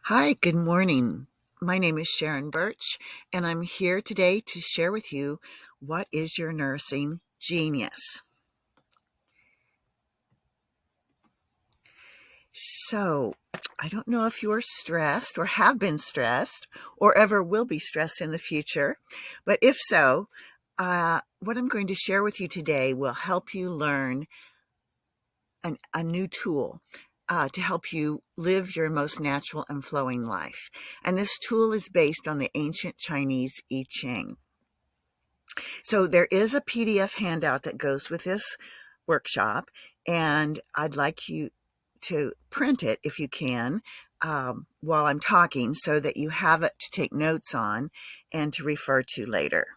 Hi, good morning. My name is Sharon Birch, and I'm here today to share with you what is your nursing genius. So, I don't know if you're stressed or have been stressed or ever will be stressed in the future, but if so, what I'm going to share with you today will help you learn a new tool to help you live your most natural and flowing life. And this tool is based on the ancient Chinese I Ching. So there is a PDF handout that goes with this workshop, and I'd like you to print it if you can while I'm talking so that you have it to take notes on and to refer to later.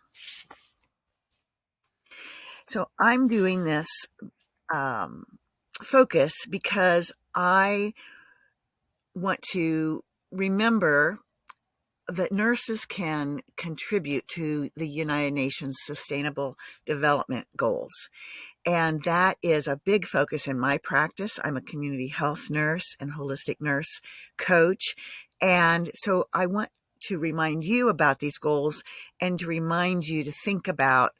So I'm doing this um, focus because I want to remember that nurses can contribute to the United Nations Sustainable Development Goals. And that is a big focus in my practice. I'm a community health nurse and holistic nurse coach. And so I want to remind you about these goals and to remind you to think about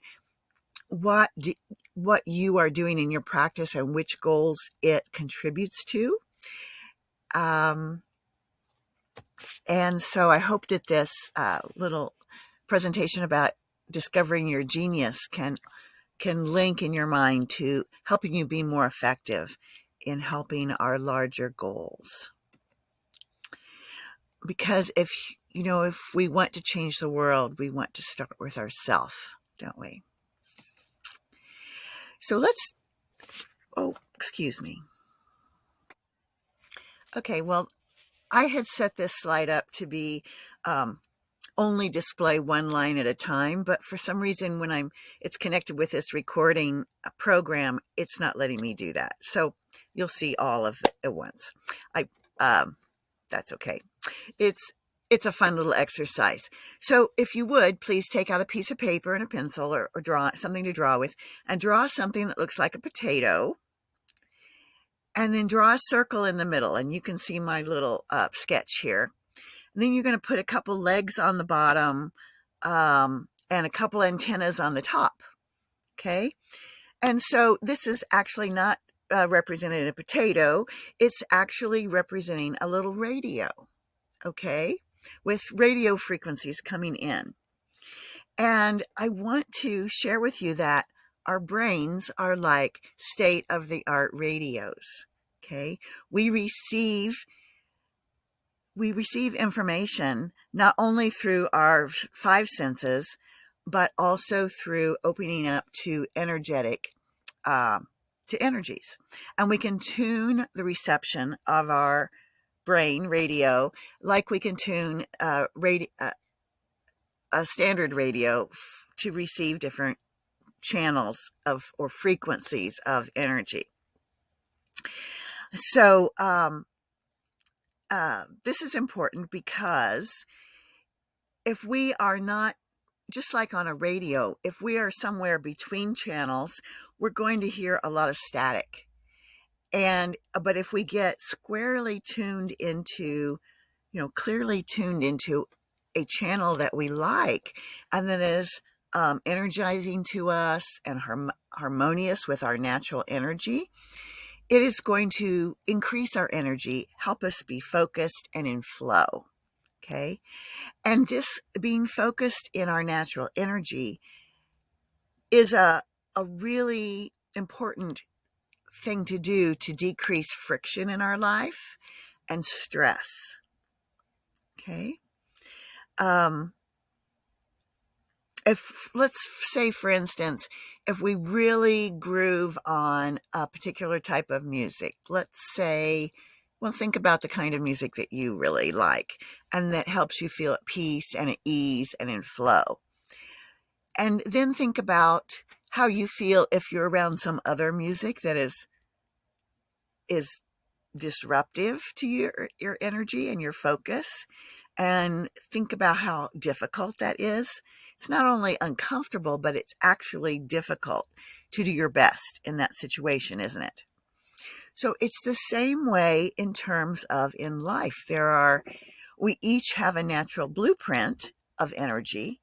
what you are doing in your practice and which goals it contributes to. And so I hope that this little presentation about discovering your genius can link in your mind to helping you be more effective in helping our larger goals. Because if we want to change the world, we want to start with ourselves, don't we? So excuse me. Okay, well, I had set this slide up to be only display one line at a time, but for some reason when it's connected with this recording program, it's not letting me do that. So you'll see all of it at once. That's okay. It's a fun little exercise. So if you would, please take out a piece of paper and a pencil or draw something to draw with, and draw something that looks like a potato, and then draw a circle in the middle. And you can see my little sketch here. And then you're going to put a couple legs on the bottom and a couple antennas on the top. Okay. And so this is actually not representing a potato. It's actually representing a little radio. Okay. With radio frequencies coming in. And I want to share with you that our brains are like state-of-the-art radios. Okay. We receive information not only through our five senses, but also through opening up to energies. And we can tune the reception of our brain radio like we can tune a standard radio to receive different channels or frequencies of energy. So this is important because if we are not, just like on a radio, if we are somewhere between channels, we're going to hear a lot of static. But if we get squarely tuned into, clearly tuned into a channel that we like, and that is energizing to us and harmonious with our natural energy, it is going to increase our energy, help us be focused and in flow. Okay. And this being focused in our natural energy is a really important thing to do to decrease friction in our life and stress. Okay. If, let's say, for instance, if we really groove on a particular type of music, let's say, well, think about the kind of music that you really like and that helps you feel at peace and at ease and in flow. And then think about how you feel if you're around some other music that is disruptive to your energy and your focus, and think about how difficult that is. It's not only uncomfortable, but it's actually difficult to do your best in that situation, isn't it? So it's the same way in terms of in life. There are We each have a natural blueprint of energy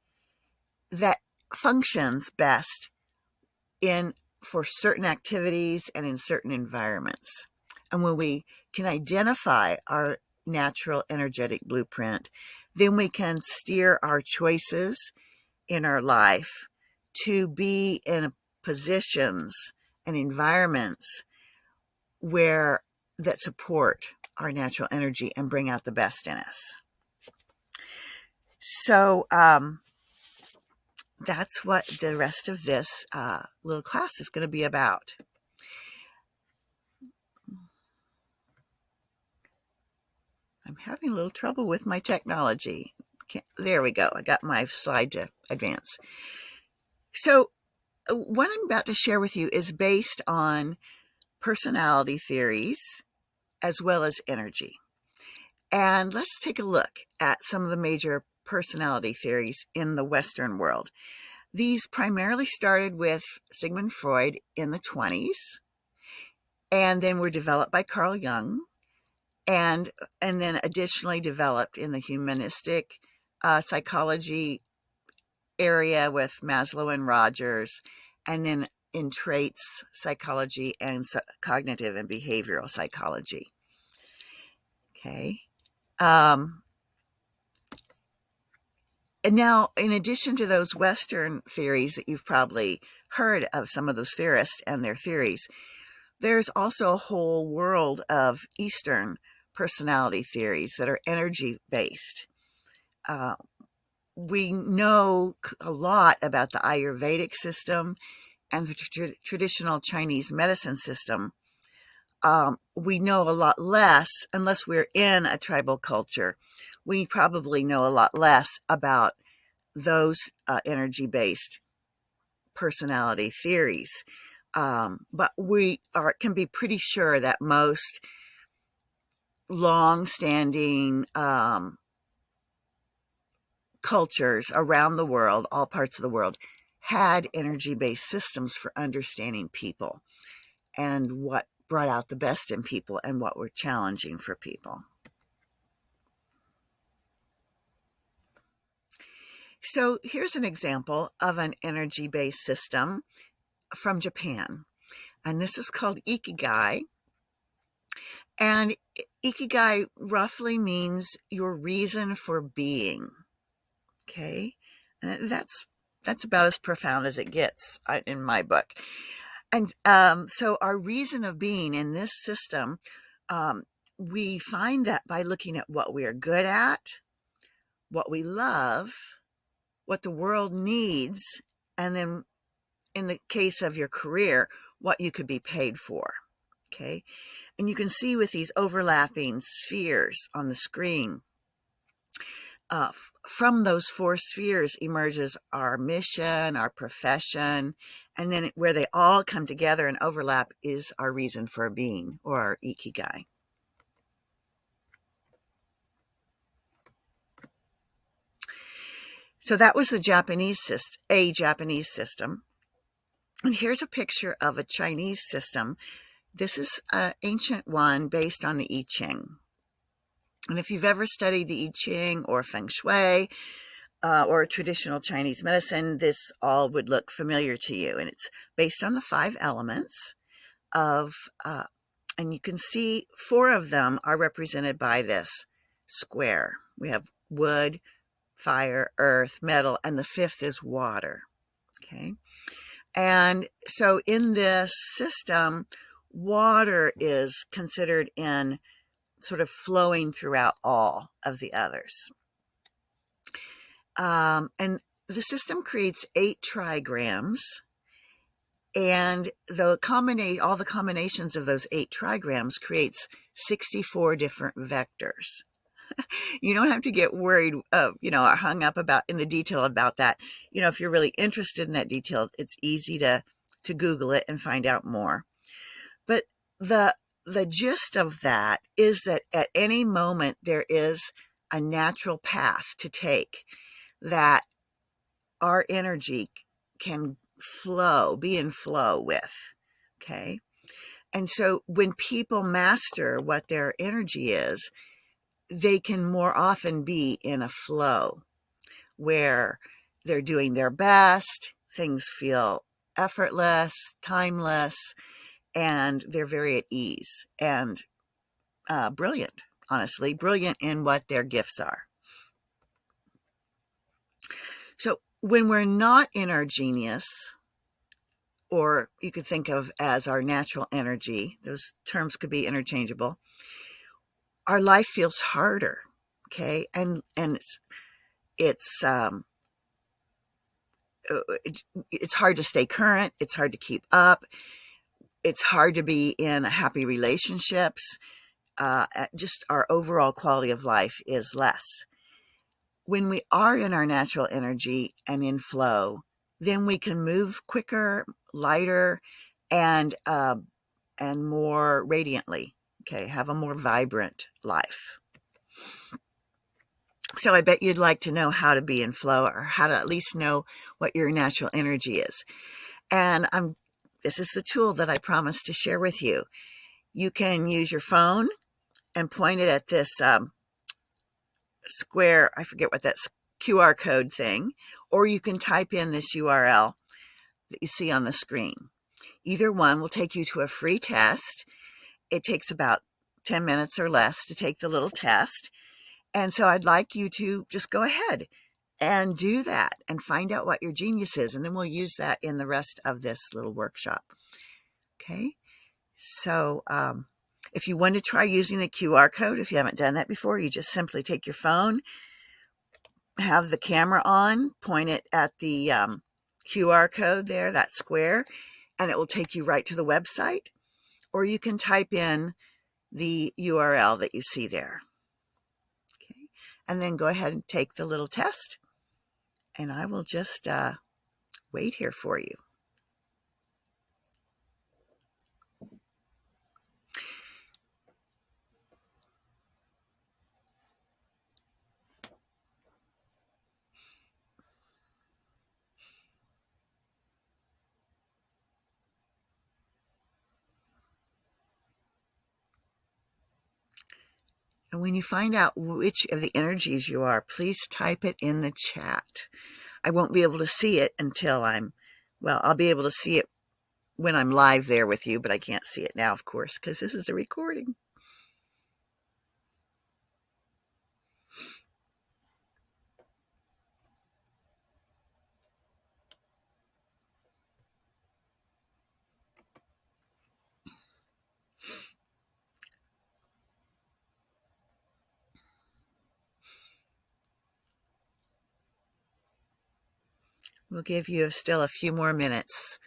that functions best in for certain activities and in certain environments. And when we can identify our natural energetic blueprint, then we can steer our choices in our life to be in positions and environments where that support our natural energy and bring out the best in us. So that's what the rest of this little class is going to be about. I'm having a little trouble with my technology. There we go. I got my slide to advance. So what I'm about to share with you is based on personality theories as well as energy. And let's take a look at some of the major personality theories in the Western world. These primarily started with Sigmund Freud in the 20s, and then were developed by Carl Jung, and then additionally developed in the humanistic psychology area with Maslow and Rogers, and then in traits psychology and cognitive and behavioral psychology. Okay. And now, in addition to those Western theories that you've probably heard of, some of those theorists and their theories, there's also a whole world of Eastern personality theories that are energy-based. We know a lot about the Ayurvedic system and the traditional Chinese medicine system. We know a lot less, unless we're in a tribal culture, we probably know a lot less about those energy-based personality theories. But we can be pretty sure that most long-standing cultures around the world, all parts of the world, had energy-based systems for understanding people and what brought out the best in people and what were challenging for people. So here's an example of an energy-based system from Japan. And this is called Ikigai. And Ikigai roughly means your reason for being. Okay? And that's about as profound as it gets in my book. And so our reason of being in this system, we find that by looking at what we are good at, what we love, what the world needs, and then in the case of your career, what you could be paid for. Okay? And you can see with these overlapping spheres on the screen, from those four spheres emerges our mission, our profession, and then where they all come together and overlap is our reason for being, or our Ikigai. So that was the Japanese system. And here's a picture of a Chinese system. This is an ancient one based on the I Ching. And if you've ever studied the I Ching or Feng Shui or traditional Chinese medicine, this all would look familiar to you. And it's based on the 5 elements of, and you can see 4 of them are represented by this square. We have wood, fire, earth, metal, and the 5th is water. Okay. And so in this system, water is considered in sort of flowing throughout all of the others. And the system creates 8 trigrams, and all the combinations of those 8 trigrams creates 64 different vectors. You don't have to get worried, or hung up in the detail about that. If you're really interested in that detail, it's easy to Google it and find out more. But the gist of that is that at any moment there is a natural path to take that our energy can be in flow with. Okay. And so when people master what their energy is, they can more often be in a flow where they're doing their best, things feel effortless, timeless, and they're very at ease and brilliant, honestly, brilliant in what their gifts are. So when we're not in our genius, or you could think of as our natural energy, those terms could be interchangeable, our life feels harder. Okay. And it's it's hard to stay current. It's hard to keep up. It's hard to be in happy relationships. Just our overall quality of life is less. When we are in our natural energy and in flow, then we can move quicker, lighter, and more radiantly. Okay, have a more vibrant life. So I bet you'd like to know how to be in flow, or how to at least know what your natural energy is. And this is the tool that I promised to share with you. You can use your phone and point it at this square, I forget what that's, QR code thing, or you can type in this URL that you see on the screen. Either one will take you to a free test. It takes about 10 minutes or less to take the little test. And so I'd like you to just go ahead and do that and find out what your genius is. And then we'll use that in the rest of this little workshop. Okay. So if you want to try using the QR code, if you haven't done that before, you just simply take your phone, have the camera on, point it at the QR code there, that square, and it will take you right to the website. Or you can type in the URL that you see there. Okay. And then go ahead and take the little test. And I will just wait here for you. And when you find out which of the energies you are, please type it in the chat. I won't be able to see it until I'll be able to see it when I'm live there with you, but I can't see it now, of course, because this is a recording. We'll give you still a few more minutes.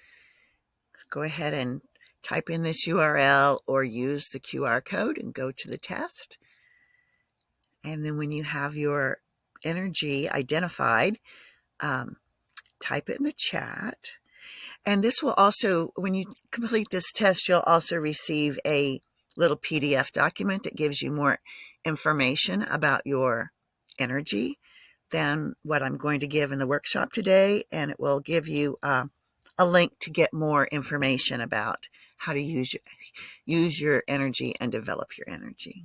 Go ahead and type in this URL or use the QR code and go to the test. And then when you have your energy identified, type it in the chat. And this will also, when you complete this test, you'll also receive a little PDF document that gives you more information about your energy than what I'm going to give in the workshop today. And it will give you a link to get more information about how to use your energy and develop your energy.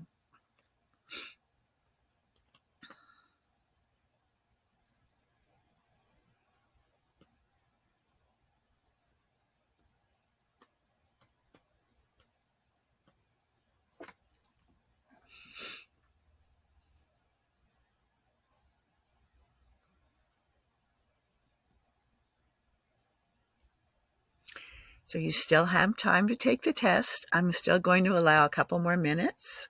So you still have time to take the test. I'm still going to allow a couple more minutes.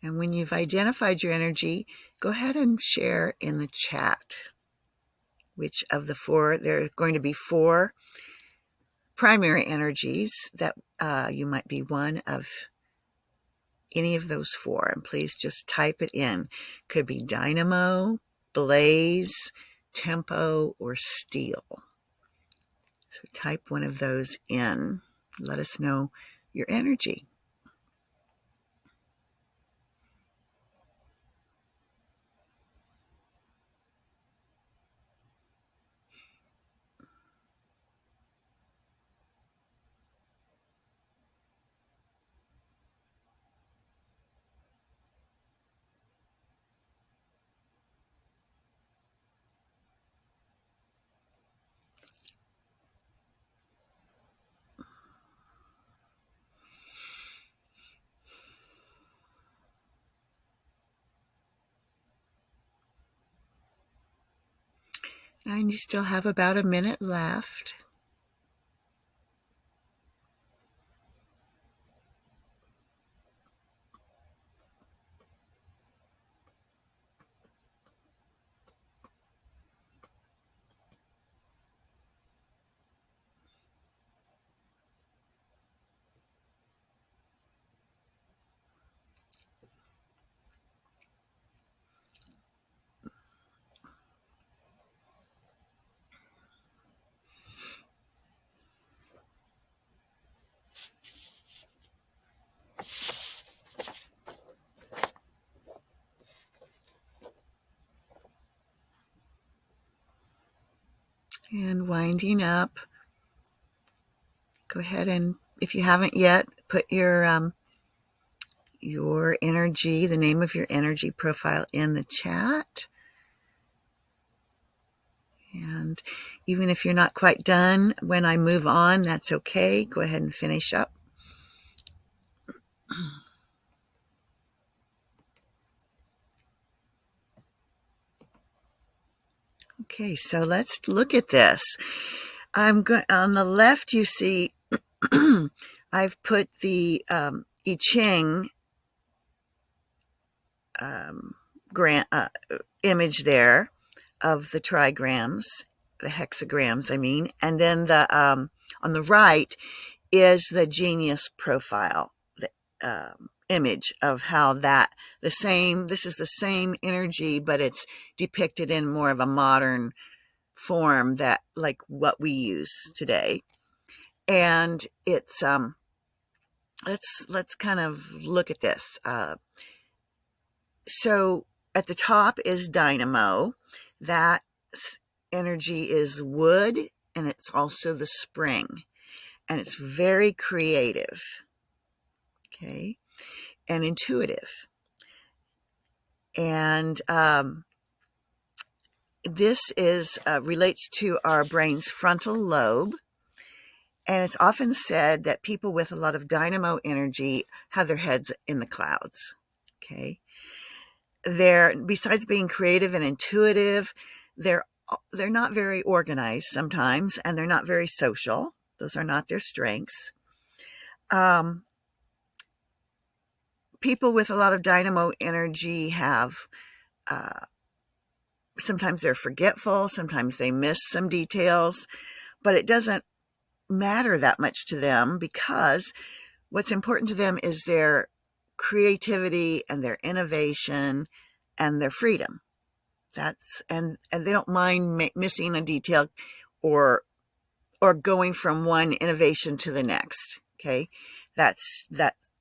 And when you've identified your energy, go ahead and share in the chat which of the four. There are going to be 4 primary energies that you might be one of any of those four, and please just type it in. Could be dynamo, blaze, tempo, or steel. So type one of those in. Let us know your energy. And you still have about a minute left. And winding up, go ahead and, if you haven't yet, put your energy, the name of your energy profile in the chat. And even if you're not quite done, when I move on, that's okay. Go ahead and finish up. Okay, so let's look at this. I'm going on the left. You see, I've put the I Ching image there of the trigrams, the hexagrams, I mean, and then the on the right is the genius profile, the image of how that this is the same energy, but it's depicted in more of a modern form, that like what we use today. And it's let's kind of look at this. So at the top is dynamo. That energy is wood, and it's also the spring, and it's very creative, okay, and intuitive. And this is relates to our brain's frontal lobe. And it's often said that people with a lot of dynamo energy have their heads in the clouds. Okay. Besides being creative and intuitive, they're not very organized sometimes, and they're not very social. Those are not their strengths. People with a lot of dynamo energy have sometimes they're forgetful, sometimes they miss some details, but it doesn't matter that much to them, because what's important to them is their creativity and their innovation and their freedom. And they don't mind missing a detail or going from one innovation to the next. Okay, that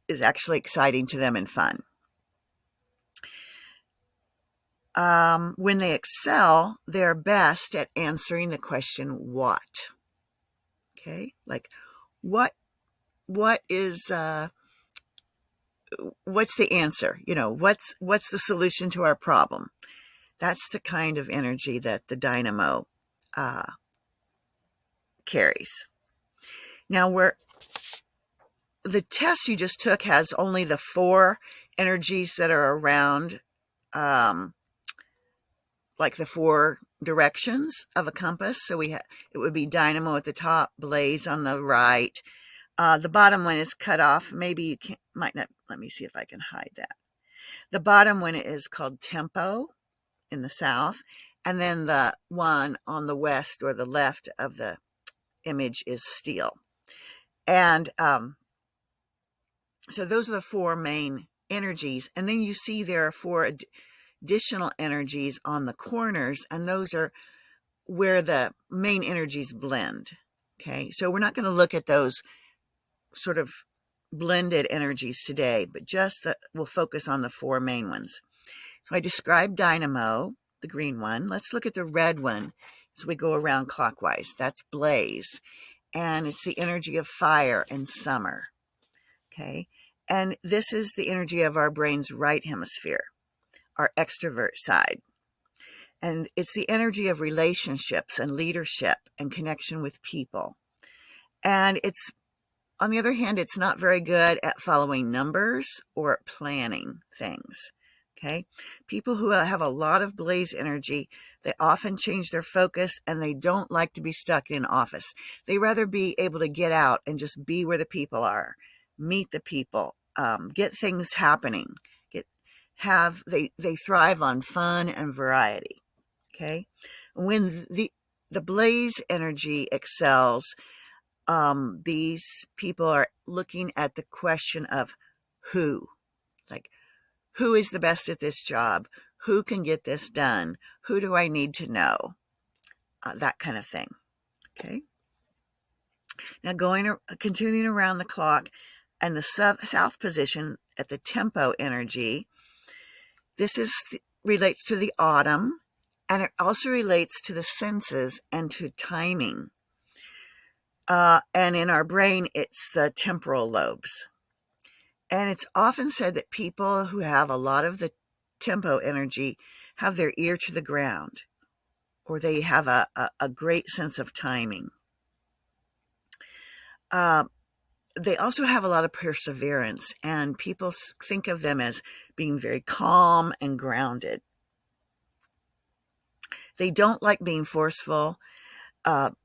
is actually exciting to them and fun. When they excel, they're best at answering the question what. Okay, like what is what's the answer? What's the solution to our problem? That's the kind of energy that the dynamo carries. Now, where the test you just took has only the 4 energies that are around, like the 4 directions of a compass. So it would be dynamo at the top, blaze on the right. The bottom one is cut off. Maybe you might not. Let me see if I can hide that. The bottom one is called tempo in the south, and then the one on the west or the left of the image is steel. And so those are the four main energies. And then you see there are four additional energies on the corners, and those are where the main energies blend. Okay, so we're not going to look at those sort of blended energies today, but we'll focus on the four main ones. So I described dynamo, the green one. Let's look at the red one as we go around clockwise. That's blaze, and it's the energy of fire and summer. Okay, and this is the energy of our brain's right hemisphere, our extrovert side. And it's the energy of relationships and leadership and connection with people. And it's, on the other hand, it's not very good at following numbers or planning things. Okay. People who have a lot of blaze energy, they often change their focus and they don't like to be stuck in office. They rather be able to get out and just be where the people are, meet the people, get things happening, they thrive on fun and variety. Okay. When the blaze energy excels, these people are looking at the question of who, like, who is the best at this job? Who can get this done? Who do I need to know? That kind of thing. Okay. Now continuing around the clock, and the south position at the tempo energy. This relates to the autumn, and it also relates to the senses and to timing. And in our brain, it's temporal lobes. And it's often said that people who have a lot of the tempo energy have their ear to the ground, or they have a great sense of timing. They also have a lot of perseverance, and people think of them as being very calm and grounded. They don't like being forceful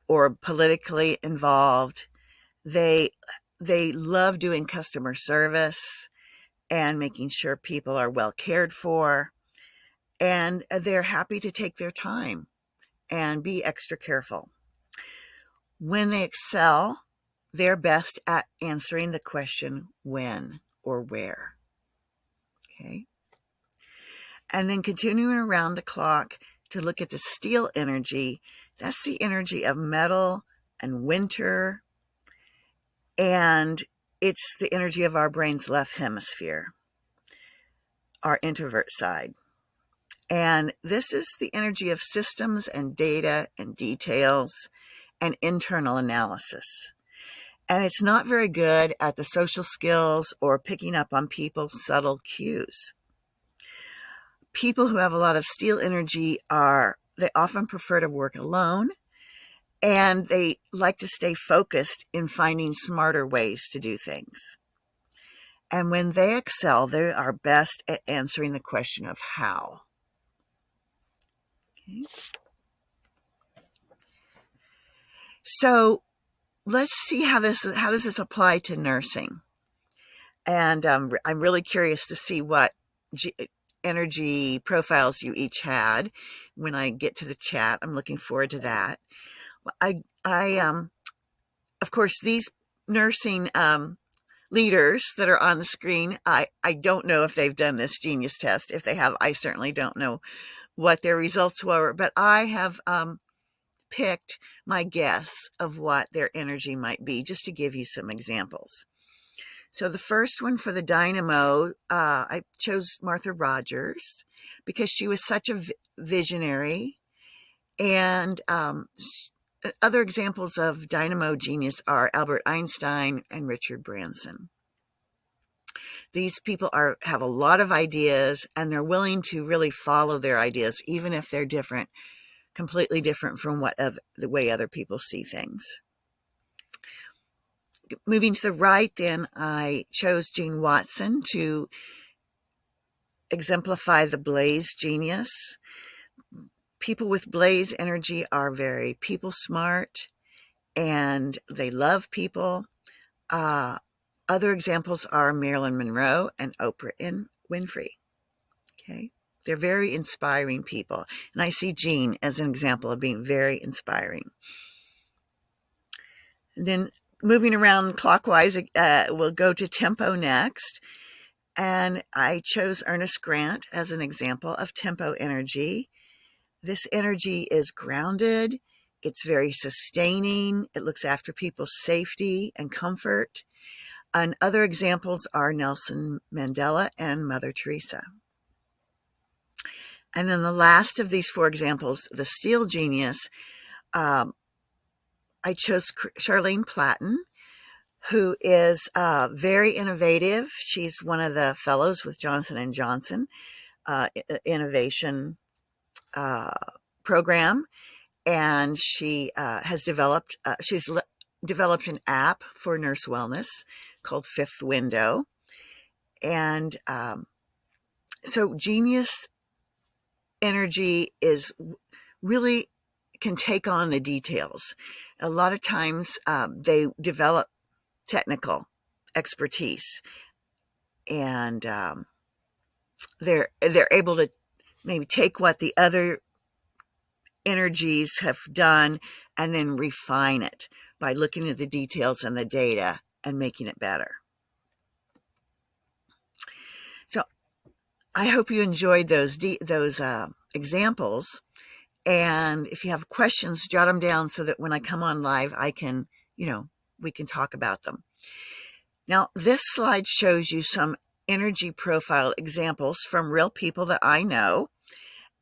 or politically involved. They love doing customer service and making sure people are well cared for, and they're happy to take their time and be extra careful. When they excel, they're best at answering the question when or where. Okay. And then continuing around the clock to look at the steel energy, that's the energy of metal and winter, and it's the energy of our brain's left hemisphere, our introvert side. And this is the energy of systems and data and details and internal analysis. And it's not very good at the social skills or picking up on people's subtle cues. People who have a lot of steel energy they often prefer to work alone, and they like to stay focused in finding smarter ways to do things. And when they excel, they are best at answering the question of how. Okay. So let's see how does this apply to nursing. And I'm really curious to see what energy profiles you each had when I get to the chat. I'm looking forward to that. Of course, these nursing leaders that are on the screen, I don't know if they've done this genius test. If they have, I certainly don't know what their results were, but I have picked my guess of what their energy might be, just to give you some examples. So the first one for the dynamo, I chose Martha Rogers because she was such a visionary. And other examples of dynamo genius are Albert Einstein and Richard Branson. These people have a lot of ideas, and they're willing to really follow their ideas, even if they're different, completely different from the way other people see things. Moving to the right, then, I chose Jean Watson to exemplify the blaze genius. People with blaze energy are very people smart, and they love people. Other examples are Marilyn Monroe and Oprah Winfrey. Okay, they're very inspiring people, and I see Jean as an example of being very inspiring. And then moving around clockwise, we'll go to tempo next. And I chose Ernest Grant as an example of tempo energy. This energy is grounded. It's very sustaining. It looks after people's safety and comfort. And other examples are Nelson Mandela and Mother Teresa. And then the last of these 4 examples, the Steel Genius, I chose Charlene Platten, who is very innovative. She's one of the fellows with Johnson & Johnson innovation program. And she has developed, developed an app for nurse wellness called Fifth Window. And so genius energy is really can take on the details. A lot of times they develop technical expertise, and they're able to maybe take what the other energies have done and then refine it by looking at the details and the data and making it better. So I hope you enjoyed those examples. And if you have questions, jot them down so that when I come on live, I can, we can talk about them. Now, this slide shows you some energy profile examples from real people that I know.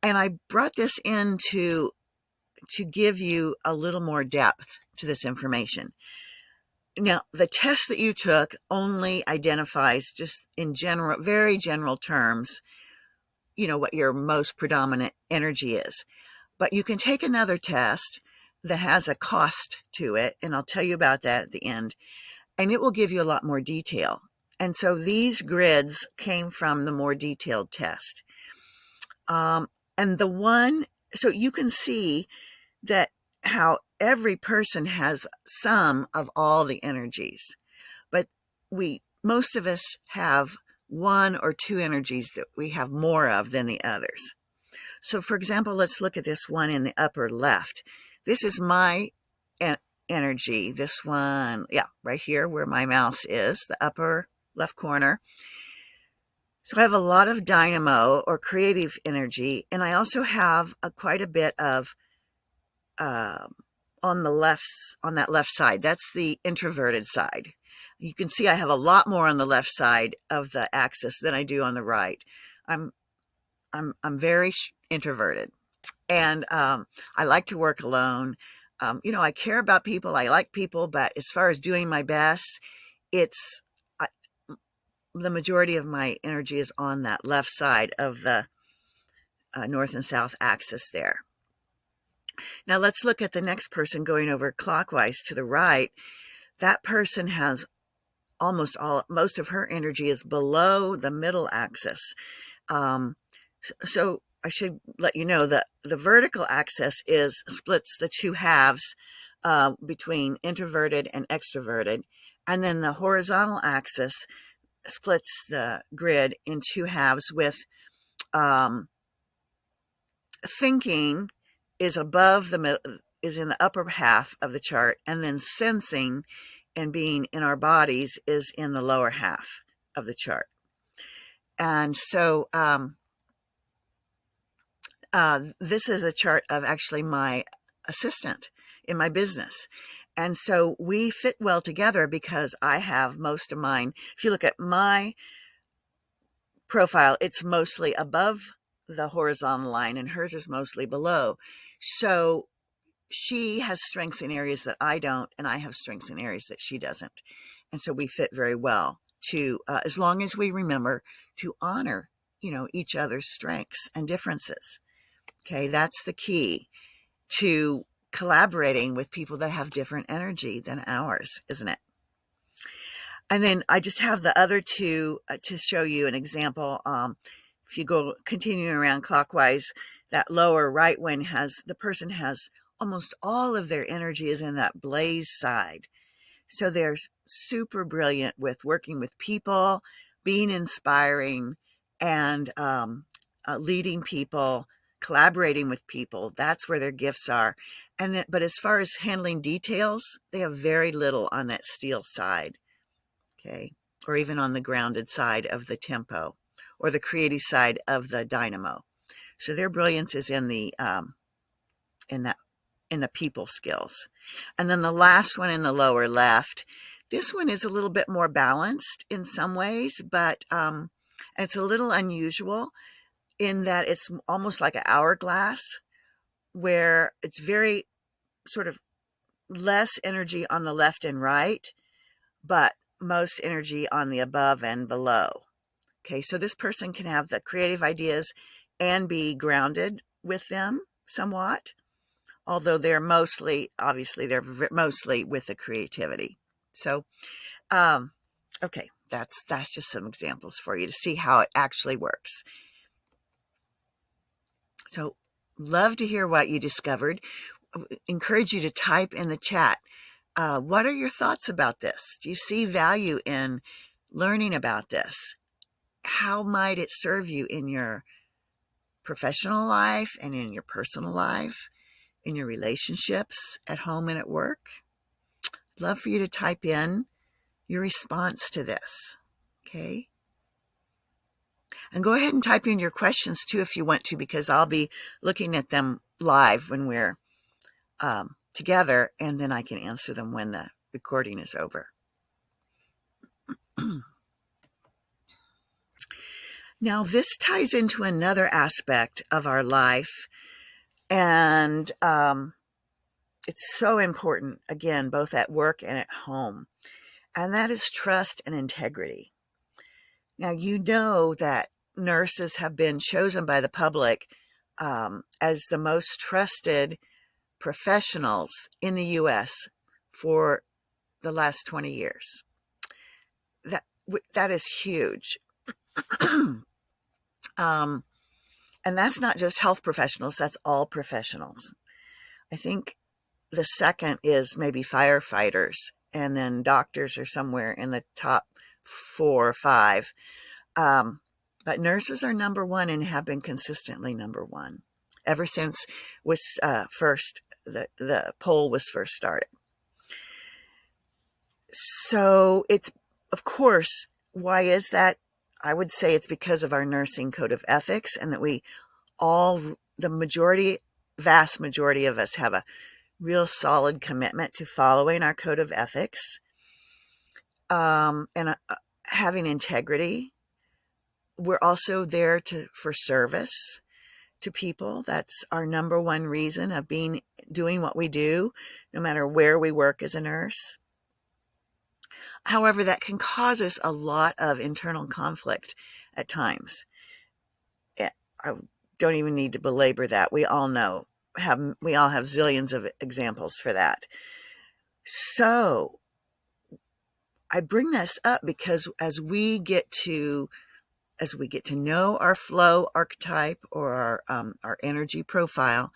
And I brought this in to give you a little more depth to this information. Now, the test that you took only identifies, just in general, very general terms, what your most predominant energy is. But you can take another test that has a cost to it, and I'll tell you about that at the end, and it will give you a lot more detail. And so these grids came from the more detailed test. And so you can see that how every person has some of all the energies, but most of us have 1 or 2 energies that we have more of than the others. So for example, let's look at this one in the upper left. This is my energy. This one, right here where my mouse is, the upper left corner. So I have a lot of dynamo or creative energy, and I also have quite a bit of on that left side. That's the introverted side. You can see I have a lot more on the left side of the axis than I do on the right. I'm very introverted, and I like to work alone. I care about people. I like people, but as far as doing my best, it's the majority of my energy is on that left side of the north and south axis there. Now let's look at the next person going over clockwise to the right. That person has most of her energy is below the middle axis. So I should let you know that the vertical axis splits the 2 halves between introverted and extroverted. And then the horizontal axis splits the grid in 2 halves with thinking is above is in the upper half of the chart, and then sensing and being in our bodies is in the lower half of the chart. And so this is a chart of actually my assistant in my business. And so we fit well together because I have most of mine. If you look at my profile, it's mostly above the horizontal line and hers is mostly below. So she has strengths in areas that I don't, and I have strengths in areas that she doesn't. And so we fit very well as long as we remember to honor, each other's strengths and differences. Okay, that's the key to collaborating with people that have different energy than ours, isn't it? And then I just have the other 2 to show you an example. If you continuing around clockwise, that lower right one the person has almost all of their energy is in that blaze side. So they're super brilliant with working with people, being inspiring, and leading people, collaborating with people. That's where their gifts are. But as far as handling details, they have very little on that steel side, okay, or even on the grounded side of the tempo, or the creative side of the dynamo. So their brilliance is in in that in the people skills. And then the last one in the lower left, this one is a little bit more balanced in some ways, but it's a little unusual in that it's almost like an hourglass, where it's very sort of less energy on the left and right, but most energy on the above and below. Okay, so this person can have the creative ideas and be grounded with them somewhat, although they're mostly, obviously, they're mostly with the creativity. So, okay, that's just some examples for you to see how it actually works. So, love to hear what you discovered. Encourage you to type in the chat. What are your thoughts about this? Do you see value in learning about this? How might it serve you in your professional life and in your personal life, in your relationships at home and at work? I'd love for you to type in your response to this. Okay. And go ahead and type in your questions too if you want to, because I'll be looking at them live when we're together, and then I can answer them when the recording is over. Now, this ties into another aspect of our life, and it's so important, again, both at work and at home, and that is trust and integrity. Now, you know that nurses have been chosen by the public as the most trusted professionals in the U.S. for the last 20 years. That is huge. And that's not just health professionals, that's all professionals. I think the second is maybe firefighters, and then doctors are somewhere in the top 4 or 5. But nurses are number one and have been consistently number one ever since the poll was first started. So it's, of course, why is that? I would say it's because of our nursing code of ethics, and that the vast majority of us have a real solid commitment to following our code of ethics, and having integrity. We're also there for service to people. That's our number one reason of doing what we do, no matter where we work as a nurse. However, that can cause us a lot of internal conflict at times. I don't even need to belabor that. We all have zillions of examples for that. So I bring this up because as we get to know our flow archetype, or our energy profile,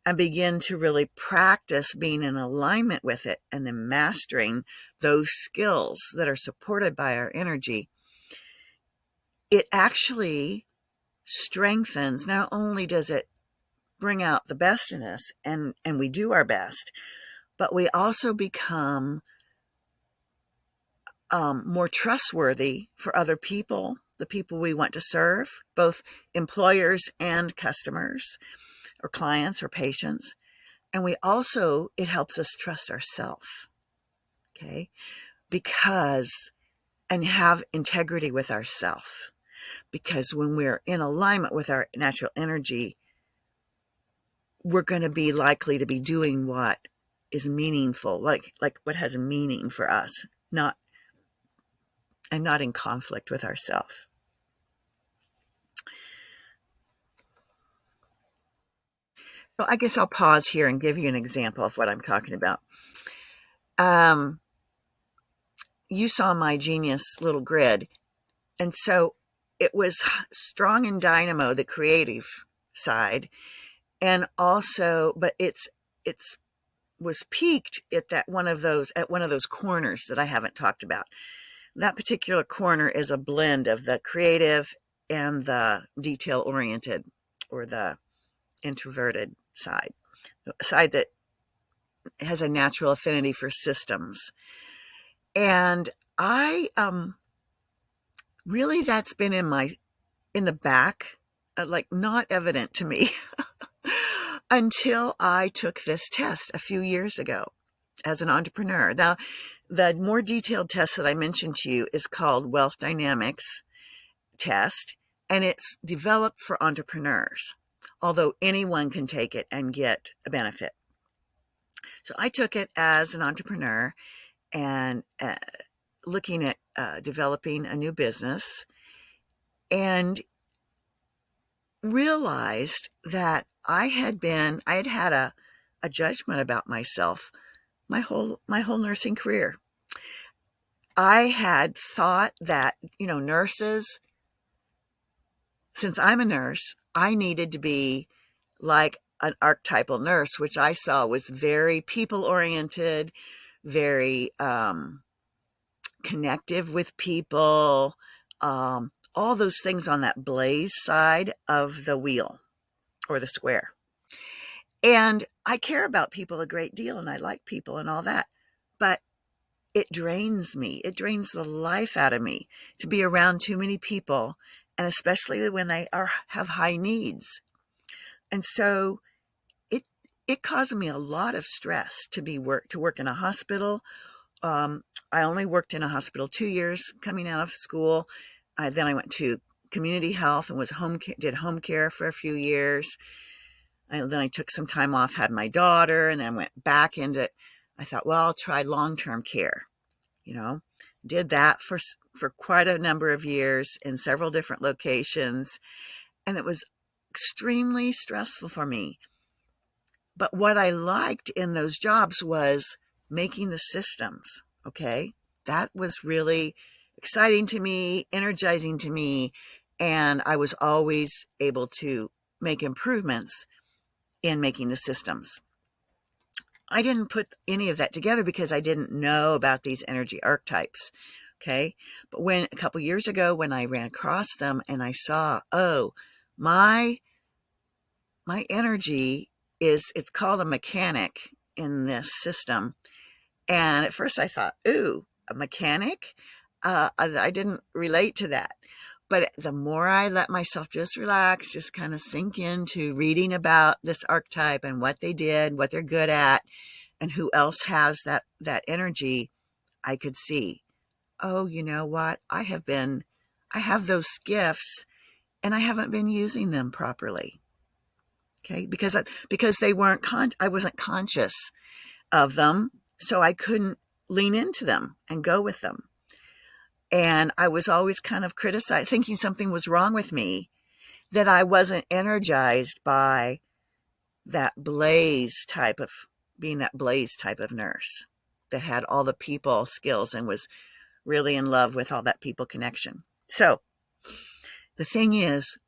and begin to really practice being in alignment with it, and then mastering those skills that are supported by our energy, it actually strengthens. Not only does it bring out the best in us, and we do our best, but we also become more trustworthy for other people, the people we want to serve, both employers and customers, or clients or patients. And it helps us trust ourselves, okay? And have integrity with ourselves. Because when we're in alignment with our natural energy, we're going to be likely to be doing what is meaningful, like what has a meaning for us, not in conflict with ourselves. So I guess I'll pause here and give you an example of what I'm talking about. You saw my genius little grid, and so it was strong in dynamo, the creative side, and also, but it's was peaked at one of those corners that I haven't talked about. That particular corner is a blend of the creative and the detail oriented, or the introverted side, the side that has a natural affinity for systems. And I really, that's been in the back, like not evident to me until I took this test a few years ago as an entrepreneur. Now, the more detailed test that I mentioned to you is called Wealth Dynamics Test, and it's developed for entrepreneurs, although anyone can take it and get a benefit. So I took it as an entrepreneur and looking at developing a new business, and realized that I had had a judgment about myself my whole nursing career. I had thought that, nurses, since I'm a nurse, I needed to be like an archetypal nurse, which I saw was very people oriented, very connective with people, all those things on that blaze side of the wheel or the square. And I care about people a great deal and I like people and all that. But it drains me. It drains the life out of me to be around too many people, and especially when they have high needs. And so it caused me a lot of stress to work in a hospital. I only worked in a hospital 2 years coming out of school. Then I went to community health and did home care for a few years. Then I took some time off, had my daughter, and then went back into it. I thought, well, I'll try long-term care. Did that for quite a number of years in several different locations, and it was extremely stressful for me. But what I liked in those jobs was making the systems. Okay, that was really exciting to me, energizing to me, and I was always able to make improvements in making the systems. I didn't put any of that together because I didn't know about these energy archetypes. Okay. But a couple years ago, when I ran across them and I saw, oh, my energy it's called a mechanic in this system. And at first I thought, ooh, a mechanic? I didn't relate to that. But the more I let myself just relax, just kind of sink into reading about this archetype and what they did, what they're good at, and who else has that energy, I could see, oh, you know what? I have those gifts and I haven't been using them properly. Okay? Because they weren't I wasn't conscious of them, so I couldn't lean into them and go with them. And I was always kind of criticized, thinking something was wrong with me, that I wasn't energized by that blaze type of being that blaze type of nurse that had all the people skills and was really in love with all that people connection. So the thing is,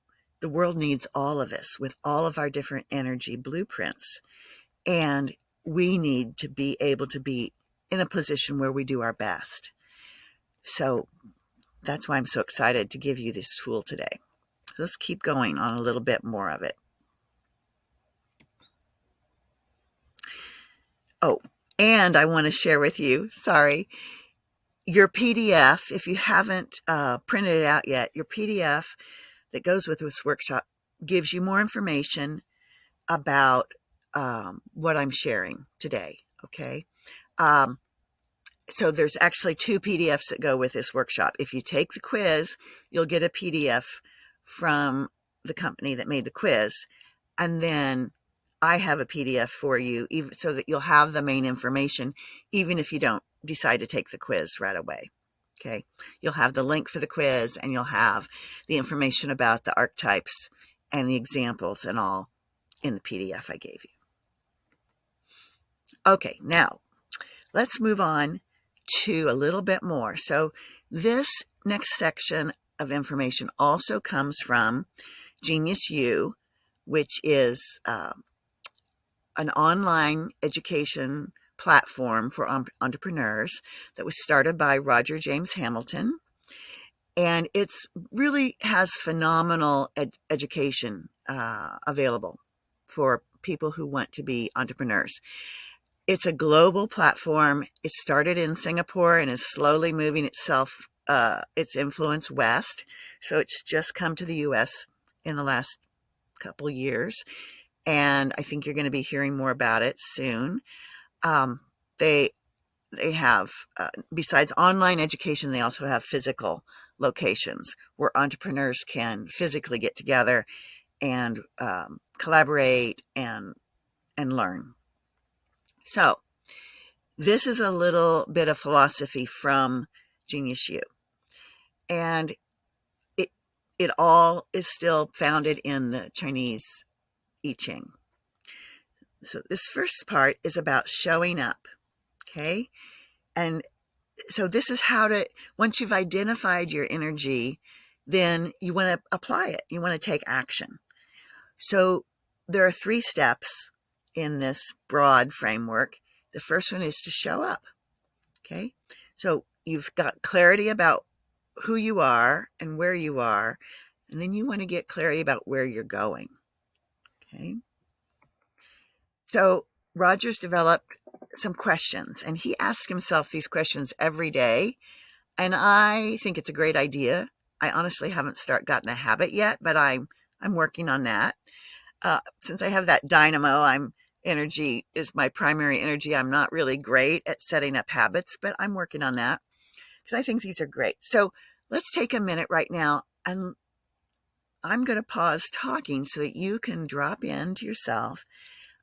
the world needs all of us with all of our different energy blueprints. And we need to be able to be in a position where we do our best. So that's why I'm so excited to give you this tool today. Let's keep going on a little bit more of it. Oh, and I want to share with you, sorry, your PDF, if you haven't printed it out yet, your PDF that goes with this workshop gives you more information about what I'm sharing today, okay? So there's actually 2 PDFs that go with this workshop. If you take the quiz, you'll get a PDF from the company that made the quiz, and then I have a PDF for you so that you'll have the main information even if you don't decide to take the quiz right away. Okay, you'll have the link for the quiz and you'll have the information about the archetypes and the examples and all in the PDF I gave you. Okay, now let's move on to a little bit more. So this next section of information also comes from Genius U, which is an online education platform for entrepreneurs that was started by Roger James Hamilton. And it's really has phenomenal education available for people who want to be entrepreneurs. It's a global platform. It started in Singapore and is slowly moving its influence west. So it's just come to the US in the last couple years. And I think you're going to be hearing more about it soon. Um, they they have, besides online education, they also have physical locations where entrepreneurs can physically get together and collaborate and learn. So this is a little bit of philosophy from Genius U, and it it all is still founded in the Chinese I Ching. So this first part is about showing up, okay? And so this is how to, once you've identified your energy, then you want to apply it. You want to take action. So there are 3 steps in this broad framework. The first one is to show up. Okay. So you've got clarity about who you are and where you are. And then you want to get clarity about where you're going. Okay. So Rogers developed some questions, and he asks himself these questions every day. And I think it's a great idea. I honestly haven't gotten a habit yet, but I'm working on that. Since I have that dynamo, energy is my primary energy. I'm not really great at setting up habits, but I'm working on that because I think these are great. So let's take a minute right now, and I'm going to pause talking so that you can drop into yourself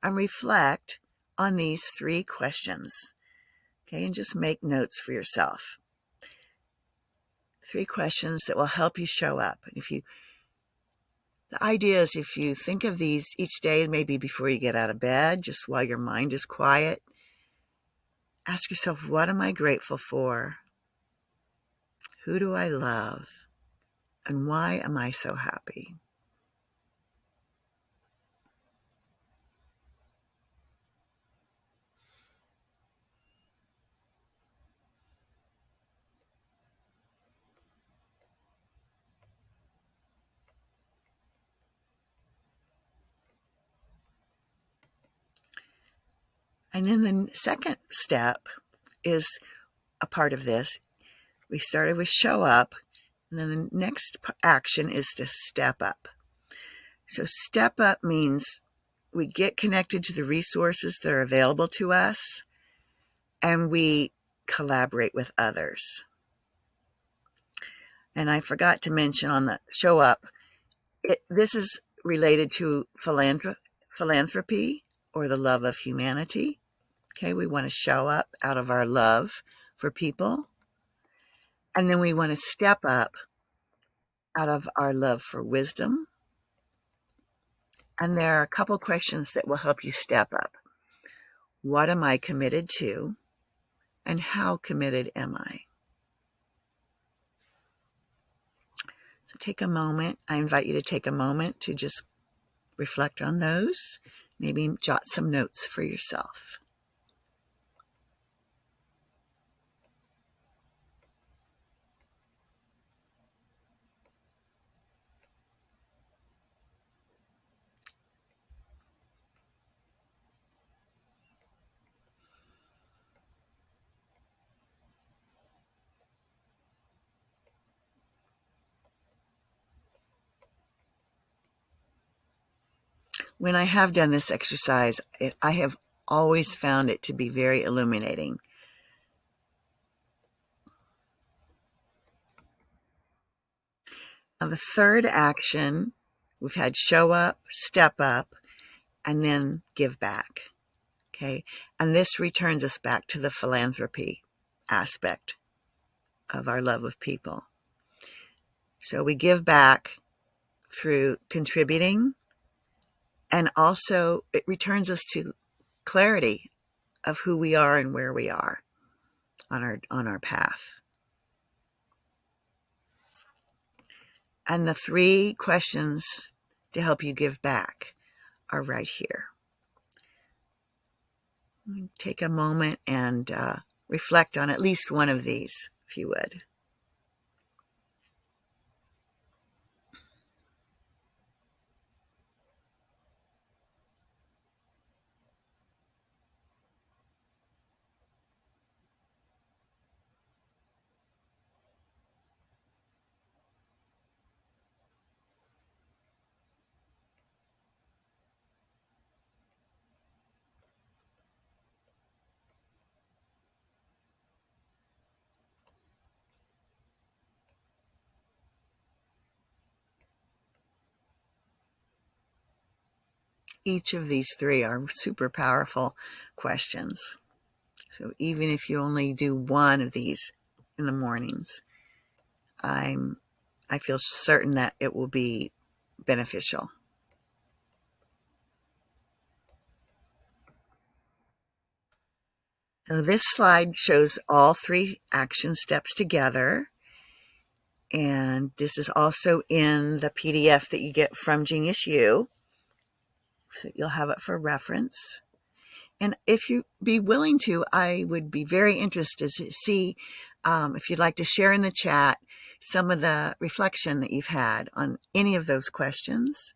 and reflect on these 3 questions. Okay, and just make notes for yourself. 3 questions that will help you show up. And the idea is, if you think of these each day, maybe before you get out of bed, just while your mind is quiet, ask yourself, what am I grateful for? Who do I love? And why am I so happy? And then the second step is a part of this. We started with show up, and then the next action is to step up. So step up means we get connected to the resources that are available to us, and we collaborate with others. And I forgot to mention on the show up, this is related to philanthropy or the love of humanity. Okay, we want to show up out of our love for people. And then we want to step up out of our love for wisdom. And there are a couple questions that will help you step up. What am I committed to? And how committed am I? So take a moment. I invite you to take a moment to just reflect on those. Maybe jot some notes for yourself. When I have done this exercise, I have always found it to be very illuminating. Now, the third action, we've had show up, step up, and then give back. Okay. And this returns us back to the philanthropy aspect of our love of people. So we give back through contributing, and also it returns us to clarity of who we are and where we are on our path. And the 3 questions to help you give back are right here. Take a moment and reflect on at least one of these, if you would. each of these three are super powerful questions. So even if you only do one of these in the mornings, I feel certain that it will be beneficial. So this slide shows all three action steps together. And this is also in the PDF that you get from Genius U. So you'll have it for reference. And if you be willing to, I would be very interested to see if you'd like to share in the chat some of the reflection that you've had on any of those questions.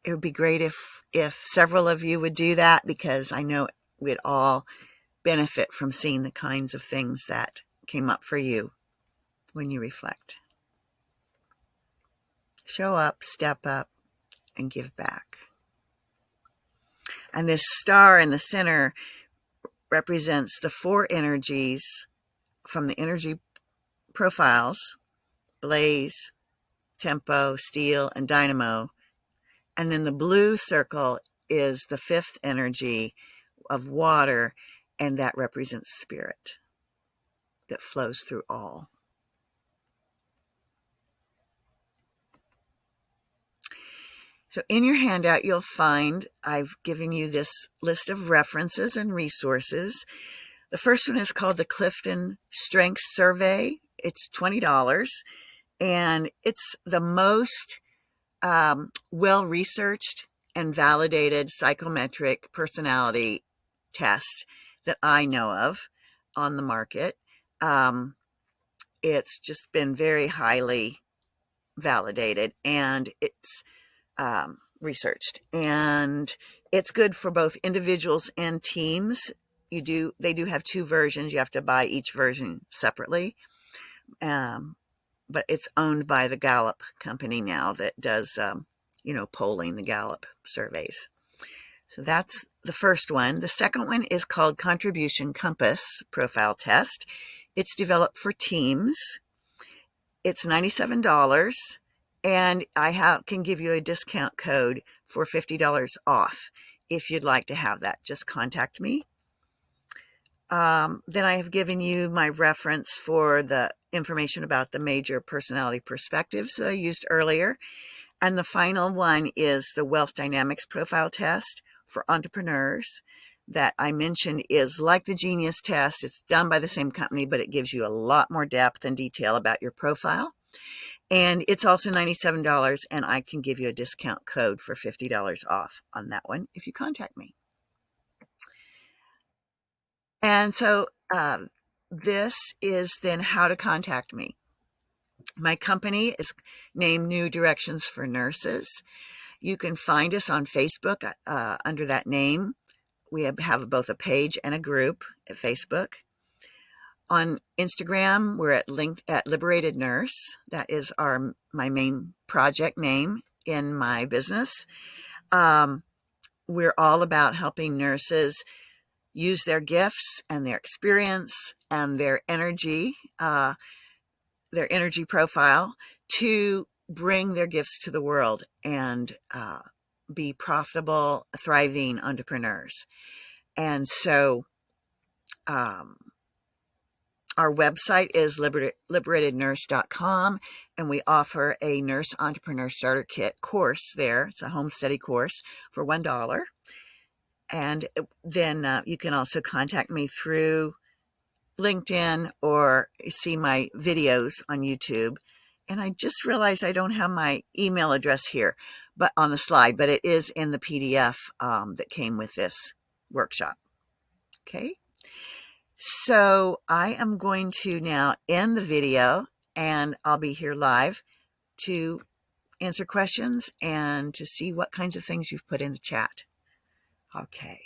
It would be great if several of you would do that, because I know we'd all benefit from seeing the kinds of things that came up for you when you reflect. Show up, step up, and give back. And this star in the center represents the four energies from the energy profiles: blaze, tempo, steel, and dynamo. And then the blue circle is the fifth energy of water, and that represents spirit that flows through all. So in your handout, you'll find I've given you this list of references and resources. The first one is called the Clifton Strengths Survey. It's $20, and it's the most well-researched and validated psychometric personality test that I know of on the market. It's just been very highly validated, and it's researched, and it's good for both individuals and teams. They do have two versions. You have to buy each version separately, but it's owned by the Gallup company now that does polling, the Gallup surveys. So that's the first one. The second one is called Contribution Compass Profile Test. It's developed for teams. It's $97, and I can give you a discount code for $50 off. If you'd like to have that, just contact me. Then I have given you my reference for the information about the major personality perspectives that I used earlier. And the final one is the Wealth Dynamics Profile Test for entrepreneurs that I mentioned is like the Genius test. It's done by the same company, but it gives you a lot more depth and detail about your profile. And it's also $97, and I can give you a discount code for $50 off on that one if you contact me. And so this is then how to contact me. My company is named New Directions for Nurses. You can find us on Facebook under that name. We have both a page and a group at Facebook. On Instagram, we're linked at Liberated Nurse. That is my main project name in my business. We're all about helping nurses use their gifts and their experience and their energy profile to bring their gifts to the world and be profitable, thriving entrepreneurs. And so our website is liberatednurse.com, and we offer a Nurse Entrepreneur Starter Kit course there. It's a home study course for $1. And then you can also contact me through LinkedIn or see my videos on YouTube. And I just realized I don't have my email address here, but on the slide, but it is in the PDF that came with this workshop. Okay. So I am going to now end the video, and I'll be here live to answer questions and to see what kinds of things you've put in the chat. Okay.